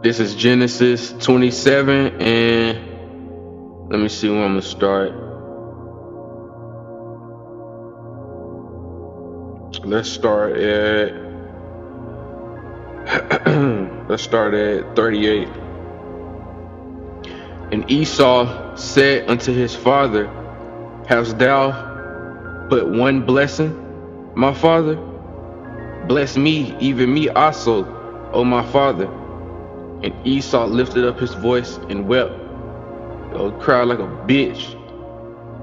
This is Genesis 27, and let me see where I'm gonna start. Let's start at let's start at 38. And Esau said unto his father, Hast thou but one blessing, my father? Bless me, even me also, O my father. And Esau lifted up his voice and wept. Cried like a bitch.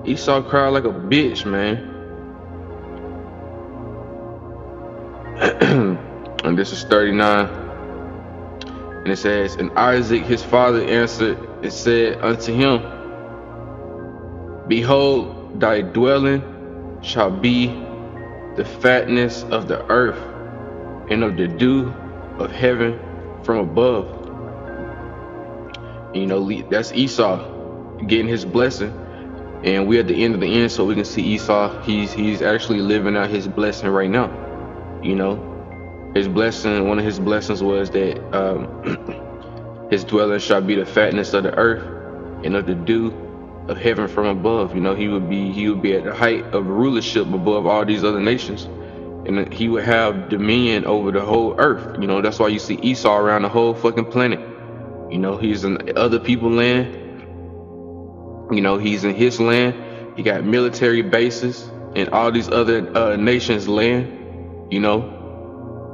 Esau cried like a bitch, man. And this is 39. And it says, And Isaac his father answered and said unto him, Behold, thy dwelling shall be the fatness of the earth, and of the dew of heaven from above. That's Esau getting his blessing, and we're at the end of the end, so we can see Esau. He's actually living out his blessing right now. His blessing, one of his blessings was that his dwelling shall be the fatness of the earth, and of the dew of heaven from above. He would be at the height of rulership above all these other nations, and he would have dominion over the whole earth. That's why you see Esau around the whole fucking planet. He's in other people's land. He's in his land. He got military bases in all these other nations' land.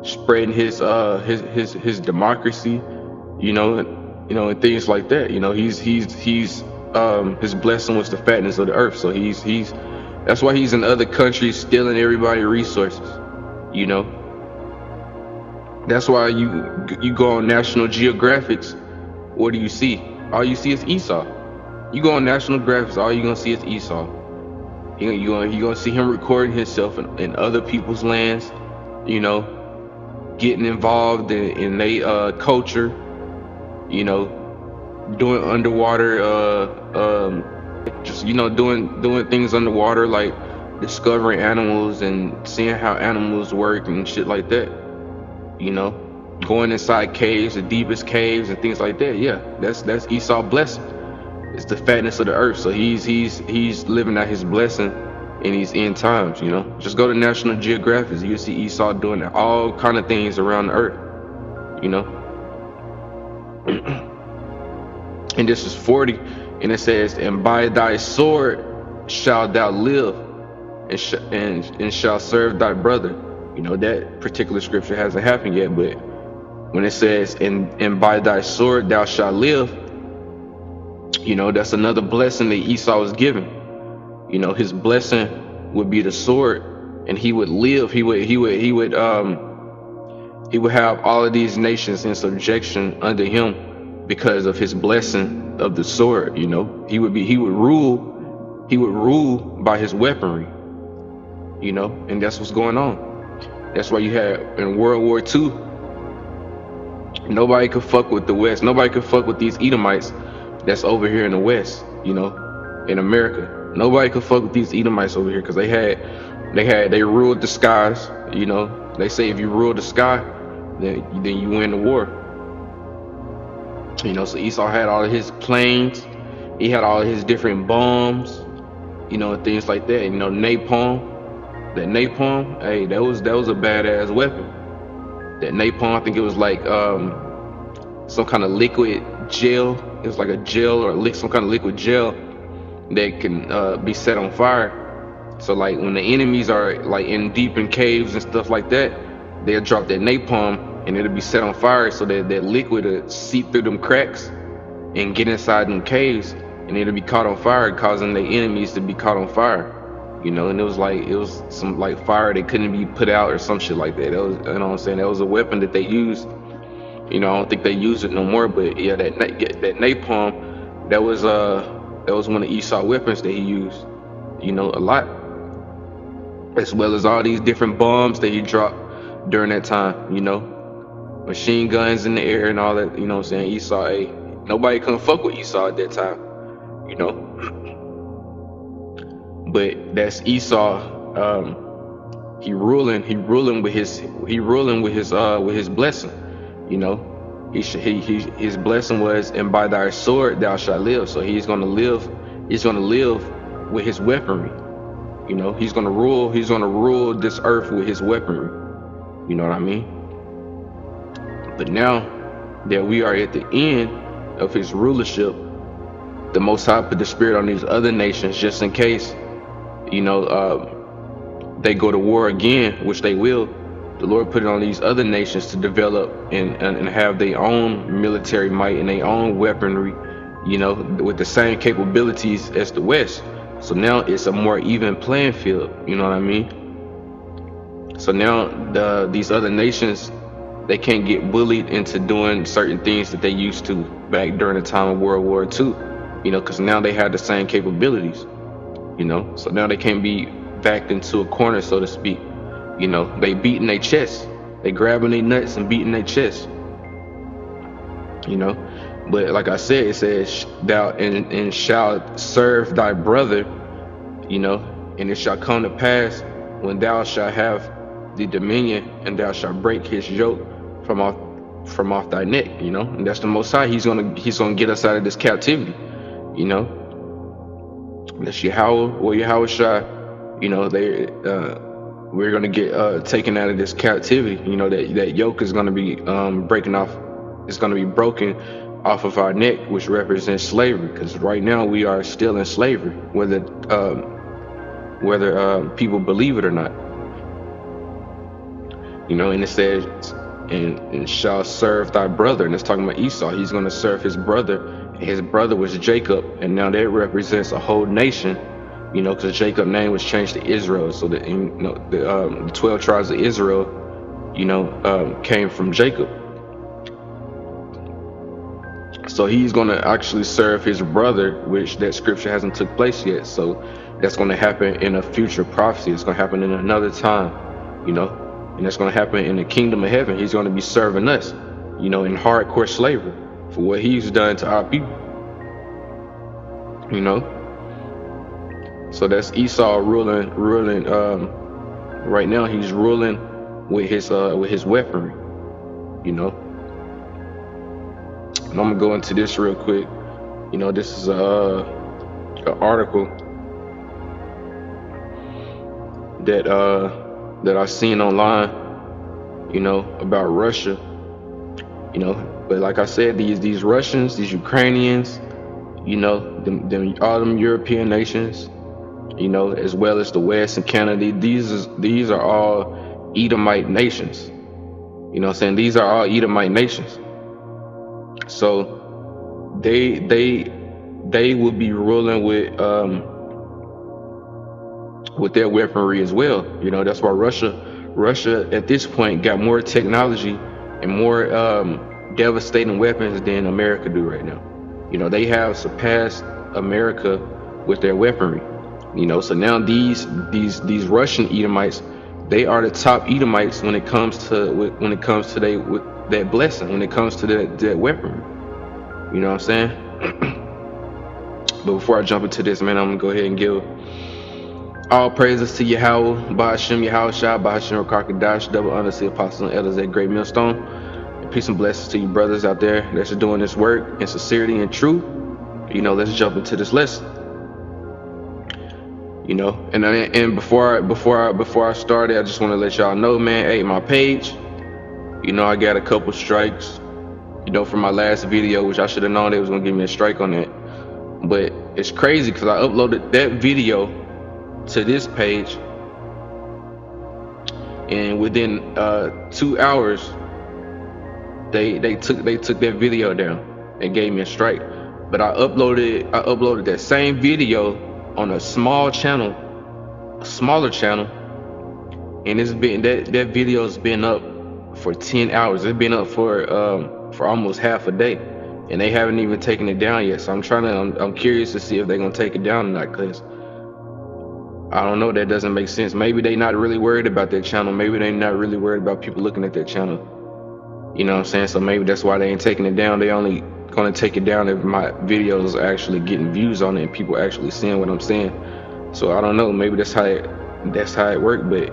Spreading his democracy. And things like that. His blessing was the fatness of the earth. So he's that's why he's in other countries stealing everybody's resources. That's why you go on National Geographics. What do you see? All you see is Esau. You go on National Geographic, all you're gonna see is Esau. You're gonna see him recording himself in other people's lands, getting involved in their culture, doing underwater, doing things underwater, like discovering animals and seeing how animals work and shit like that. Going inside caves, the deepest caves and things like that. Yeah, that's Esau's blessing. It's the fatness of the earth. So he's living out his blessing in these end times. Just go to National Geographic, you'll see Esau doing all kind of things around the earth. And this is 40, and it says, And by thy sword shalt thou live, and shall serve thy brother. That particular scripture hasn't happened yet, but when it says, and by thy sword thou shalt live, that's another blessing that Esau was given. His blessing would be the sword, and he would live. He would have all of these nations in subjection under him because of his blessing of the sword. He would rule by his weaponry. And that's what's going on. That's why you had in World War II, nobody could fuck with the West. Nobody could fuck with these Edomites that's over here in the West, in America. Nobody could fuck with these Edomites over here because they ruled the skies. They say if you rule the sky, then you win the war. So Esau had all of his planes. He had all of his different bombs, and things like that. Napalm. That napalm, hey, that was a badass weapon. That napalm, I think it was like some kind of liquid gel. It was like a gel or some kind of liquid gel that can be set on fire. So like when the enemies are like deep in caves and stuff like that, they'll drop that napalm and it'll be set on fire, so that liquid will seep through them cracks and get inside them caves, and it'll be caught on fire, causing the enemies to be caught on fire. And it was some like fire that couldn't be put out or some shit like that. That was, what I'm saying, that was a weapon that they used. I don't think they use it no more, but yeah, that napalm, that was one of Esau's weapons that he used, a lot, as well as all these different bombs that he dropped during that time, machine guns in the air and all that. Esau, nobody couldn't fuck with Esau at that time, But that's Esau. He ruling with his blessing. His blessing was, and by thy sword thou shalt live. So he's going to live. He's going to live with his weaponry. You know, he's going to rule. He's going to rule this earth with his weaponry. You know what I mean? But now that we are at the end of his rulership, the Most High put the Spirit on these other nations just in case, you know, they go to war again, which they will. The Lord put it on these other nations to develop and have their own military might and their own weaponry, you know, with the same capabilities as the West. So now it's a more even playing field, you know what I mean? So now these other nations, they can't get bullied into doing certain things that they used to back during the time of World War II, you know, because now they have the same capabilities, you know. So now they can't be backed into a corner, so to speak. You know, they beating their chest, they grabbing their nuts and beating their chest, you know. But like I said, it says, thou and shalt serve thy brother, you know, and it shall come to pass when thou shalt have the dominion, and thou shalt break his yoke from off thy neck, you know. And that's the Most High. He's gonna get us out of this captivity, you know. That's Yahweh or Yahweh Shai, you know. We're gonna get taken out of this captivity, you know. That yoke is gonna be breaking off. It's gonna be broken off of our neck, which represents slavery. Because right now we are still in slavery, whether people believe it or not. You know, and it says, and shall serve thy brother, and it's talking about Esau. He's going to serve his brother, and his brother was Jacob, and now that represents a whole nation, you know, because Jacob's name was changed to Israel. So that, you know, the 12 tribes of Israel, you know, came from Jacob. So he's going to actually serve his brother, which that scripture hasn't took place yet. So that's going to happen in a future prophecy. It's going to happen in another time, you know. And that's going to happen in the kingdom of heaven. He's going to be serving us, you know, in hardcore slavery for what he's done to our people, you know. So that's Esau ruling. Right now he's ruling with his weaponry, you know. And I'm gonna go into this real quick. You know, this is an article that I've seen online, you know, about Russia, you know. But like I said, these Russians, these Ukrainians, you know, all them European nations, you know, as well as the West and Canada, these are all Edomite nations. You know what I'm saying? These are all Edomite nations. So they will be ruling with their weaponry as well. You know, that's why Russia at this point got more technology and more devastating weapons than America do right now. You know, they have surpassed America with their weaponry. You know, so now these Russian Edomites, they are the top Edomites when it comes to that blessing, when it comes to that weaponry. You know what I'm saying? But before I jump into this, man, I'm gonna go ahead and give all praises to Yahweh, Ba'ashem, Yahweh Shai, Ba'ashem, Rakakadash, double honor to the apostles and elders at Great Millstone. And peace and blessings to you brothers out there that's doing this work in sincerity and truth. You know, let's jump into this lesson. You know, and before I started, I just want to let y'all know, man, hey, my page, you know, I got a couple strikes, you know, from my last video, which I should have known they was gonna give me a strike on that. But it's crazy because I uploaded that video to this page, and within 2 hours they took that video down and gave me a strike. But I uploaded that same video on a smaller channel, and it's been that video's been up for 10 hours. It's been up for almost half a day, and they haven't even taken it down yet. So I'm curious to see if they're gonna take it down or not, cause I don't know, that doesn't make sense. Maybe they not really worried about their channel. Maybe they not really worried about people looking at their channel. You know what I'm saying? So maybe that's why they ain't taking it down. They only gonna take it down if my videos are actually getting views on it and people actually seeing what I'm saying. So I don't know. Maybe that's how it worked. But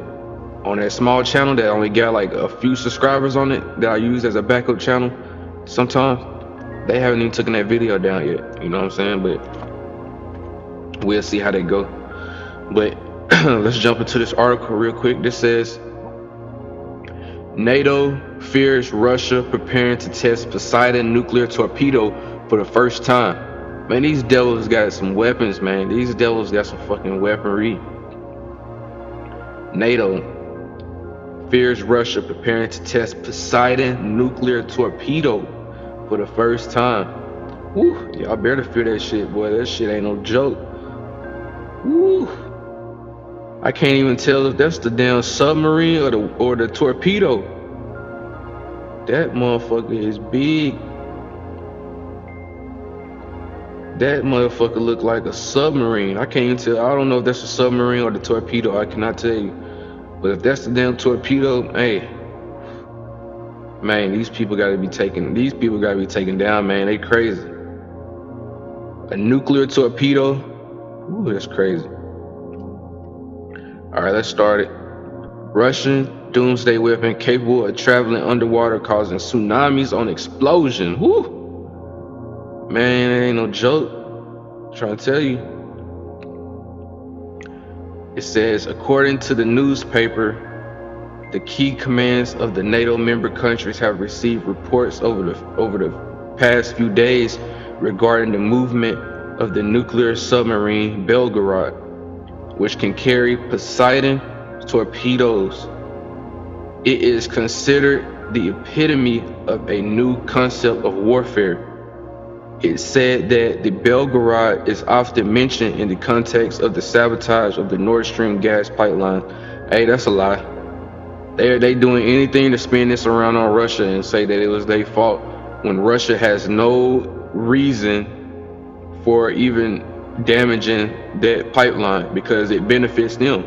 on that small channel that only got like a few subscribers on it, that I use as a backup channel, Sometimes they haven't even taken that video down yet. You know what I'm saying? But we'll see how they go. But let's jump into this article real quick. This says NATO fears Russia preparing to test Poseidon nuclear torpedo for the first time. Man, these devils got some weapons, man. These devils got some fucking weaponry. NATO fears Russia preparing to test Poseidon nuclear torpedo for the first time. Woo, y'all better fear that shit, boy. That shit ain't no joke. Woo. I can't even tell if that's the damn submarine or the torpedo. That motherfucker is big. That motherfucker look like a submarine. I can't even tell. I don't know if that's a submarine or the torpedo. I cannot tell you. But if that's the damn torpedo, hey, man, these people gotta be taken down, man. They crazy. A nuclear torpedo? Ooh, that's crazy. Alright, let's start it. Russian doomsday weapon capable of traveling underwater, causing tsunamis on explosion. Woo! Man, it ain't no joke. I'm trying to tell you. It says, according to the newspaper, the key commands of the NATO member countries have received reports over the past few days regarding the movement of the nuclear submarine Belgorod, which can carry Poseidon torpedoes. It is considered the epitome of a new concept of warfare. It said that the Belgorod is often mentioned in the context of the sabotage of the Nord Stream gas pipeline. Hey, that's a lie. They doing anything to spin this around on Russia and say that it was their fault when Russia has no reason for even damaging that pipeline because it benefits them.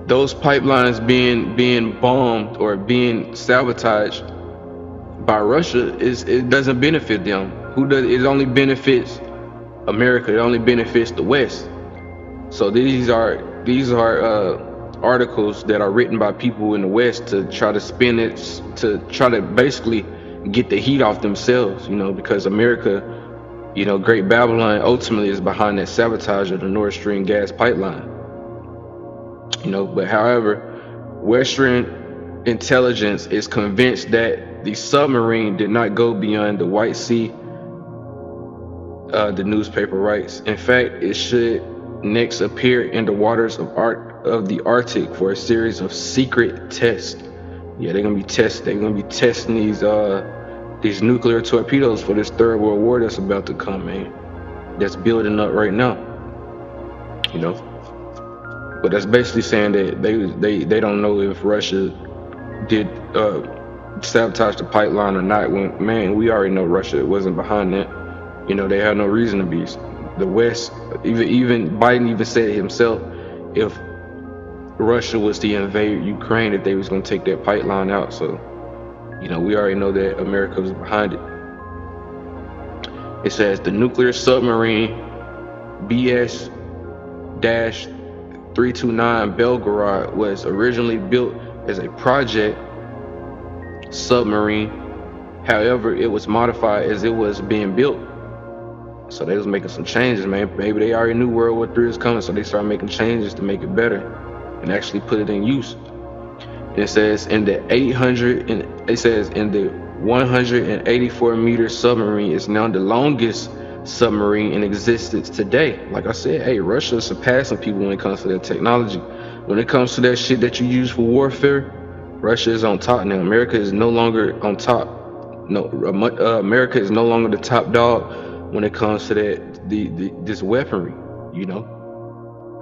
Those pipelines being bombed or being sabotaged by Russia it doesn't benefit them. It only benefits America. It only benefits the West. So these are articles that are written by people in the West to try to spin it, to try to basically get the heat off themselves, because America, Great Babylon ultimately is behind that sabotage of the Nord Stream gas pipeline. But however, Western intelligence is convinced that the submarine did not go beyond the White Sea, the newspaper writes. In fact, it should next appear in the waters of the Arctic for a series of secret tests. Yeah, they're gonna be testing these nuclear torpedoes for this Third World War that's about to come, man. That's building up right now. But that's basically saying that they don't know if Russia did sabotage the pipeline or not. When, man, we already know Russia wasn't behind that. They had no reason to be. The West, even Biden even said it himself, if Russia was to invade Ukraine, that they was going to take that pipeline out. So, we already know that America was behind it. It says the nuclear submarine BS-329 Belgorod was originally built as a project submarine. However, it was modified as it was being built. So they was making some changes, man. Maybe they already knew World War III was coming, so they started making changes to make it better and actually put it in use. And it says in the 184 meter submarine is now the longest submarine in existence today. Like I said, hey, Russia is surpassing people when it comes to their technology. When it comes to that shit that you use for warfare, Russia is on top now. America is no longer on top. No, America is no longer the top dog when it comes to this weaponry.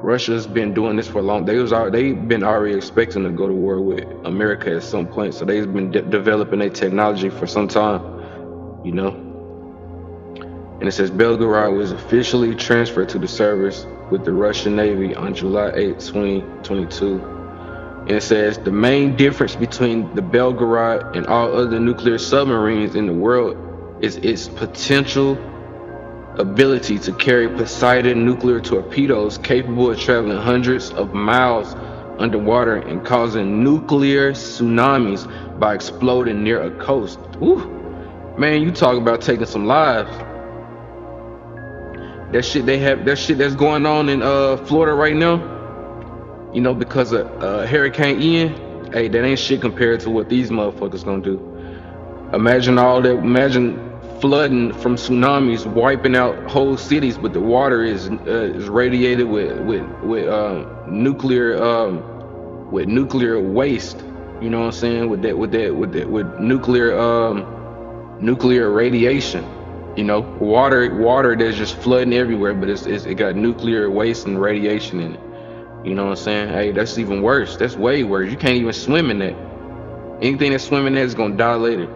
Russia's been doing this for a long. They've been already expecting to go to war with America at some point. So they've been developing their technology for some time. And it says Belgorod was officially transferred to the service with the Russian Navy on July 8, 2022. And it says the main difference between the Belgorod and all other nuclear submarines in the world is its potential ability to carry Poseidon nuclear torpedoes capable of traveling hundreds of miles underwater and causing nuclear tsunamis by exploding near a coast. Woo. Man, you talk about taking some lives. That shit that's going on in Florida right now, because of Hurricane Ian. Hey, that ain't shit compared to what these motherfuckers gonna do. Imagine all that. Imagine flooding from tsunamis, wiping out whole cities, but the water is radiated with nuclear waste. You know what I'm saying? With nuclear radiation. Water that's just flooding everywhere, but it got nuclear waste and radiation in it. You know what I'm saying? Hey, that's even worse. That's way worse. You can't even swim in that. Anything that's swimming in that is gonna die later.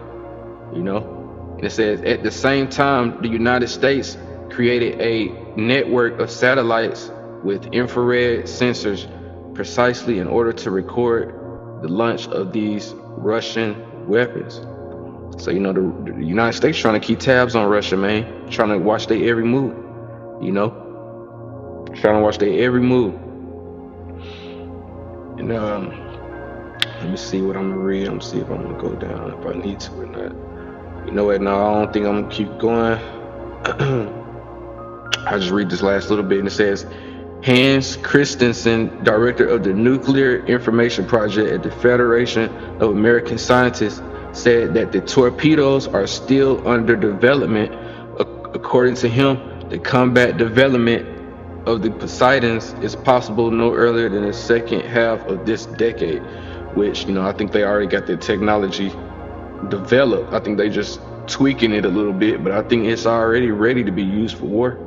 And it says at the same time, the United States created a network of satellites with infrared sensors precisely in order to record the launch of these Russian weapons. So, the United States trying to keep tabs on Russia, man. Trying to watch their every move, Trying to watch their every move. And let me see what I'm gonna read. I'm gonna see if I'm gonna go down, if I need to or not. You know what? No, I don't think I'm gonna keep going. I'll just read this last little bit, and it says, Hans Christensen, director of the Nuclear Information Project at the Federation of American Scientists, said that the torpedoes are still under development. According to him, the combat development of the Poseidons is possible no earlier than the second half of this decade, which, I think they already got the technology developed. I think they just tweaking it a little bit, but I think it's already ready to be used for war.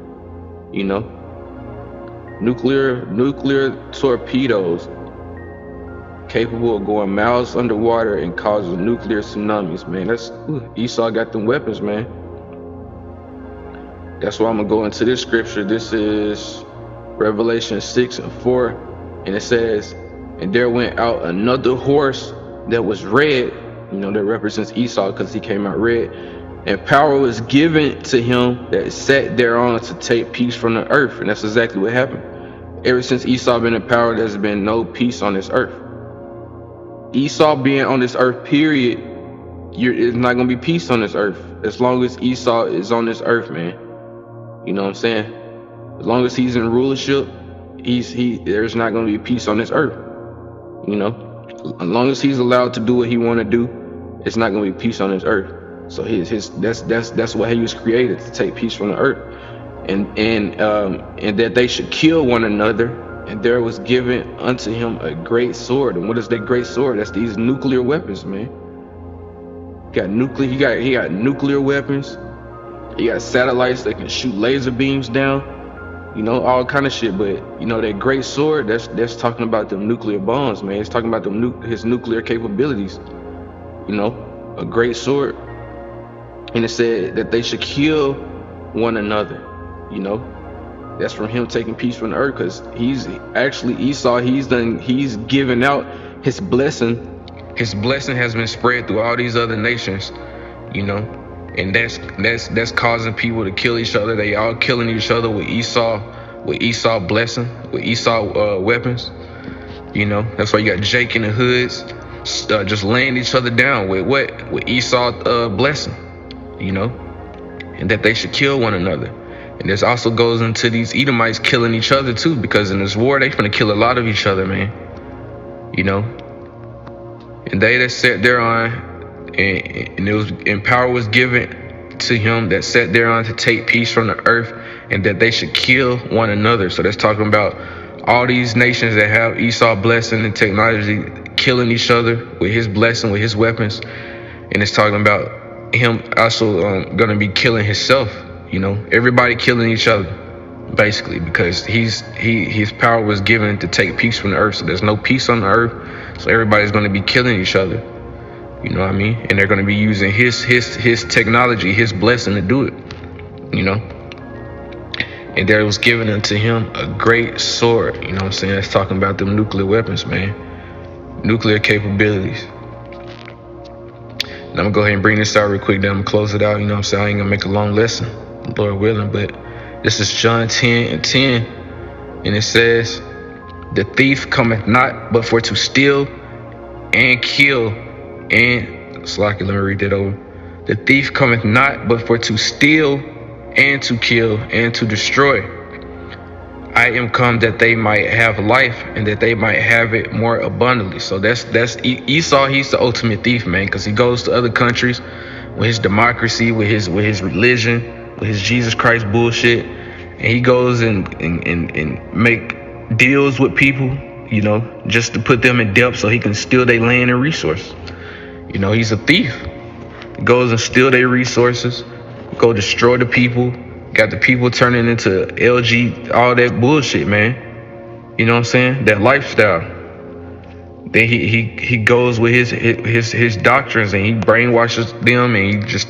Nuclear torpedoes capable of going miles underwater and causing nuclear tsunamis, man. Esau got them weapons, man. That's why I'm gonna go into this scripture. This is Revelation 6:4, and it says, and there went out another horse that was red, that represents Esau because he came out red, and power was given to him that sat thereon to take peace from the earth. And that's exactly what happened. Ever since Esau been in power, there's been no peace on this earth. Esau being on this earth, period, it's not gonna be peace on this earth as long as Esau is on this earth, man. You know what I'm saying? As long as he's in rulership, there's not gonna be peace on this earth. As long as he's allowed to do what he want to do, it's not gonna be peace on this earth. So that's why he was created, to take peace from the earth, and that they should kill one another. And there was given unto him a great sword. And what is that great sword? That's these nuclear weapons, man. He got nuclear weapons. He got satellites that can shoot laser beams down. All kind of shit. But that great sword, that's talking about them nuclear bombs, man. It's talking about his nuclear capabilities. A great sword. And it said that they should kill one another. That's from him taking peace from the earth, because he's actually Esau. He's given out his blessing. His blessing has been spread through all these other nations, and that's causing people to kill each other. They all killing each other with Esau blessing, with Esau weapons. That's why you got Jake in the hoods just laying each other down with what? With Esau blessing, and that they should kill one another. And this also goes into these Edomites killing each other too, because in this war they finna kill a lot of each other, man. And they that sat thereon, and power was given to him that sat thereon to take peace from the earth, and that they should kill one another. So that's talking about all these nations that have Esau blessing and technology killing each other with his blessing, with his weapons. And it's talking about him also gonna be killing himself. Everybody killing each other, basically, because his power was given to take peace from the earth. So there's no peace on the earth. So everybody's going to be killing each other. You know what I mean? And they're going to be using his technology, his blessing to do it. And there was given unto him a great sword. You know what I'm saying? That's talking about them nuclear weapons, man. Nuclear capabilities. And I'm going to go ahead and bring this out real quick. Then I'm going to close it out. You know what I'm saying? I ain't going to make a long lesson, Lord willing. But this is John 10:10. And it says, The thief cometh not but for to steal and kill and let me read that over. The thief cometh not but for to steal and to kill and to destroy. I am come that they might have life and that they might have it more abundantly. So that's Esau. He's the ultimate thief, man, because he goes to other countries with his democracy, with his religion, with his Jesus Christ bullshit, and he goes and make deals with people, you know, just to put them in debt so he can steal their land and resources. You know, he's a thief. He goes and steal their resources, go destroy the people. Got the people turning into LG, all that bullshit, man. You know what I'm saying? That lifestyle. Then he goes with his doctrines and he brainwashes them and he just,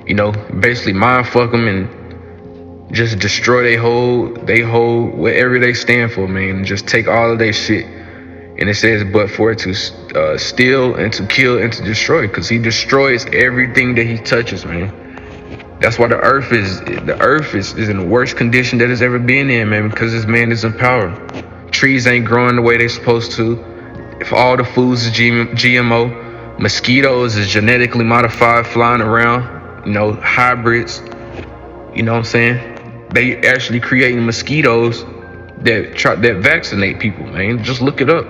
you know, basically mind fuck them and just destroy they whole whatever they stand for, man. And just take all of their shit. And it says, but for it to steal and to kill and to destroy, because he destroys everything that he touches, man. That's why the earth is in the worst condition that it's ever been in, man, because this man is in power. Trees ain't growing the way they're supposed to. If all the foods is GMO, mosquitoes is genetically modified flying around, you know, hybrids, you know what I'm saying? They actually creating mosquitoes that vaccinate people, man. Just look it up.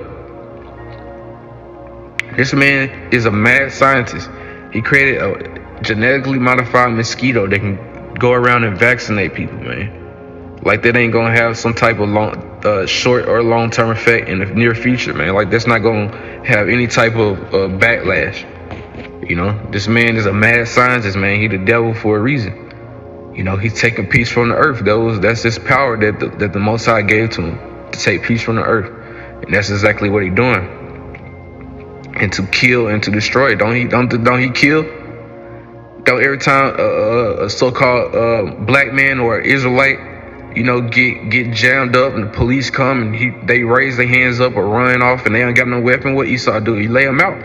This man is a mad scientist. He created a genetically modified mosquito that can go around and vaccinate people, man. Like that ain't gonna have some type of short or long-term effect in the near future, man. Like that's not gonna have any type of backlash. You know, this man is a mad scientist, man. He the devil for a reason. You know, he's taking peace from the earth. That's his power that the Most High gave to him, to take peace from the earth, and that's exactly what he's doing. And to kill and to destroy. Don't he kill? Don't every time a so-called black man or Israelite, you know, get jammed up and the police come and they raise their hands up or run off and they ain't got no weapon, what Esau do? He lay them out.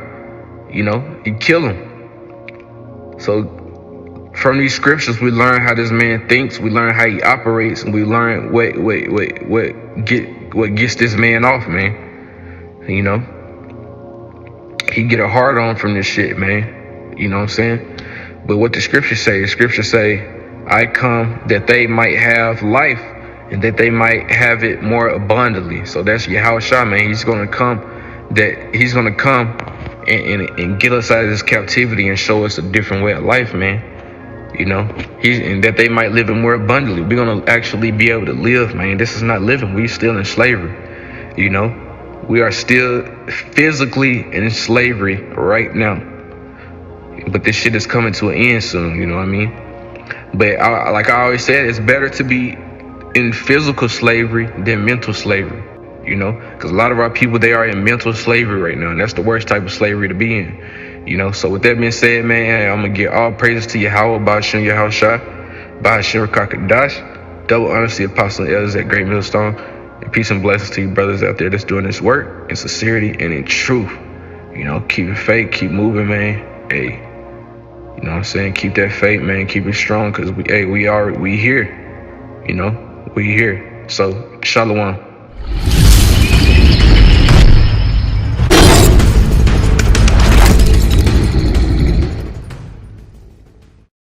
You know, he kill them. So from these scriptures, we learn how this man thinks. We learn how he operates, and we learn what gets this man off, man. You know. He get a hard on from this shit, man. You know what I'm saying? But what the scriptures say, I come that they might have life and that they might have it more abundantly. So that's Yahushua, man. He's gonna come and get us out of this captivity and show us a different way of life, man. You know, and that they might live it more abundantly. We're gonna actually be able to live, man. This is not living. We're still in slavery. You know. We are still physically in slavery right now. But this shit is coming to an end soon, you know what I mean? But like I always said, it's better to be in physical slavery than mental slavery, you know? Because a lot of our people, they are in mental slavery right now. And that's the worst type of slavery to be in, you know? So with that being said, man, I'm going to give all praises to Yahweh, Ba'ashem Yahushua, Ba'ashem Rakakadash, double honors to the apostle and elders at Great Millstone. And peace and blessings to you brothers out there that's doing this work in sincerity and in truth. You know, keep it faith, keep moving, man. Hey, you know what I'm saying? Keep that faith, man. Keep it strong, because we here. You know, we here. So, shalom.